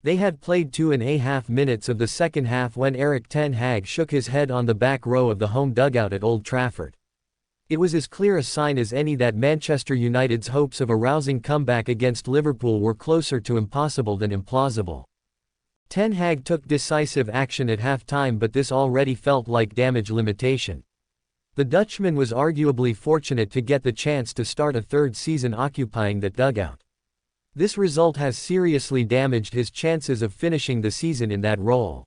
They had played 2.5 minutes of the second half when Erik ten Hag shook his head on the back row of the home dugout at Old Trafford. It was as clear a sign as any that Manchester United's hopes of a rousing comeback against Liverpool were closer to impossible than implausible. Ten Hag took decisive action at half-time, but this already felt like damage limitation. The Dutchman was arguably fortunate to get the chance to start a third season occupying that dugout. This result has seriously damaged his chances of finishing the season in that role.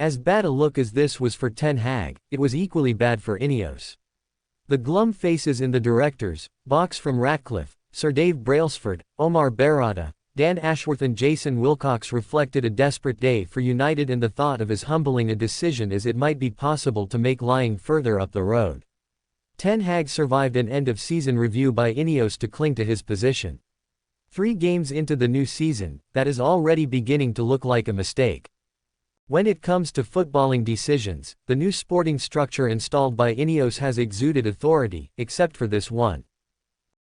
As bad a look as this was for Ten Hag, it was equally bad for Ineos. The glum faces in the directors' box from Ratcliffe, Sir Dave Brailsford, Omar Berrada, Dan Ashworth and Jason Wilcox reflected a desperate day for United and the thought of as humbling a decision as it might be possible to make lying further up the road. Ten Hag survived an end-of-season review by Ineos to cling to his position. 3 games into the new season, that is already beginning to look like a mistake. When it comes to footballing decisions, the new sporting structure installed by Ineos has exuded authority, except for this one.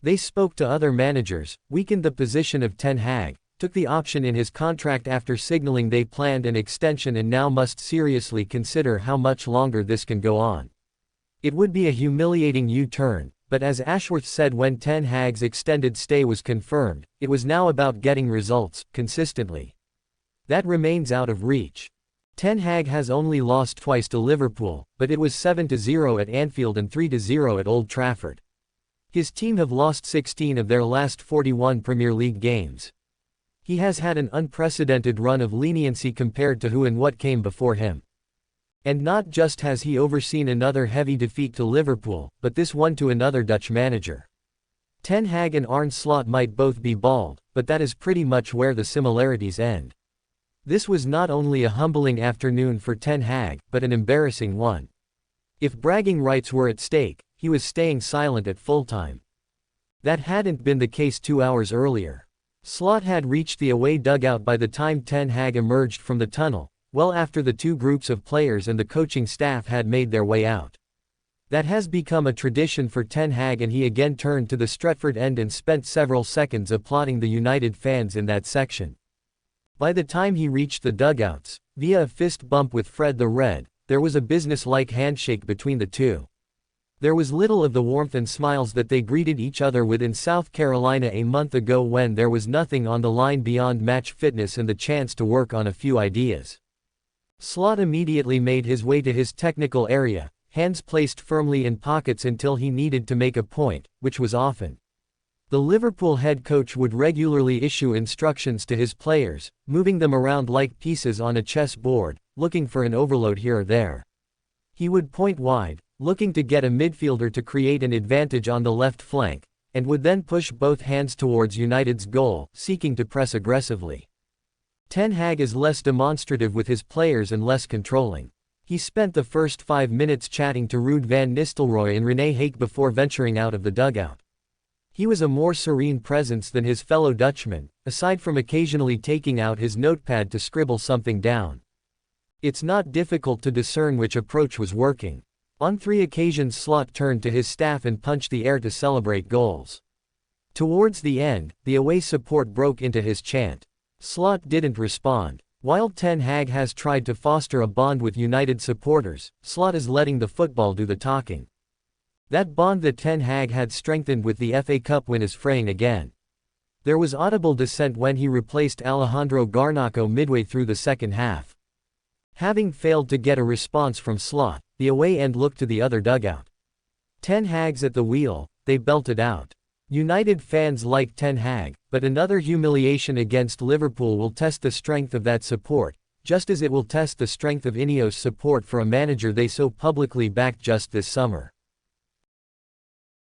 They spoke to other managers, weakened the position of Ten Hag, took the option in his contract after signaling they planned an extension and now must seriously consider how much longer this can go on. It would be a humiliating U-turn, but as Ashworth said when Ten Hag's extended stay was confirmed, it was now about getting results, consistently. That remains out of reach. Ten Hag has only lost twice to Liverpool, but it was 7-0 at Anfield and 3-0 at Old Trafford. His team have lost 16 of their last 41 Premier League games. He has had an unprecedented run of leniency compared to who and what came before him. And not just has he overseen another heavy defeat to Liverpool, but this one to another Dutch manager. Ten Hag and Arne Slot might both be bald, but that is pretty much where the similarities end. This was not only a humbling afternoon for Ten Hag, but an embarrassing one. If bragging rights were at stake, he was staying silent at full-time. That hadn't been the case 2 hours earlier. Slot had reached the away dugout by the time Ten Hag emerged from the tunnel, well after the 2 groups of players and the coaching staff had made their way out. That has become a tradition for Ten Hag, and he again turned to the Stretford end and spent several seconds applauding the United fans in that section. By the time he reached the dugouts, via a fist bump with Fred the Red, there was a business-like handshake between the two. There was little of the warmth and smiles that they greeted each other with in South Carolina a month ago when there was nothing on the line beyond match fitness and the chance to work on a few ideas. Slot immediately made his way to his technical area, hands placed firmly in pockets until he needed to make a point, which was often. The Liverpool head coach would regularly issue instructions to his players, moving them around like pieces on a chess board, looking for an overload here or there. He would point wide, looking to get a midfielder to create an advantage on the left flank, and would then push both hands towards United's goal, seeking to press aggressively. Ten Hag is less demonstrative with his players and less controlling. He spent the first 5 minutes chatting to Ruud van Nistelrooy and René Hake before venturing out of the dugout. He was a more serene presence than his fellow Dutchman, aside from occasionally taking out his notepad to scribble something down. It's not difficult to discern which approach was working. On 3 occasions Slot turned to his staff and punched the air to celebrate goals. Towards the end, the away support broke into his chant. Slot didn't respond. While Ten Hag has tried to foster a bond with United supporters, Slot is letting the football do the talking. That bond that Ten Hag had strengthened with the FA Cup win is fraying again. There was audible dissent when he replaced Alejandro Garnacho midway through the second half. Having failed to get a response from Slot, the away end looked to the other dugout. Ten Hag's at the wheel, they belted out. United fans like Ten Hag, but another humiliation against Liverpool will test the strength of that support, just as it will test the strength of Ineos' support for a manager they so publicly backed just this summer.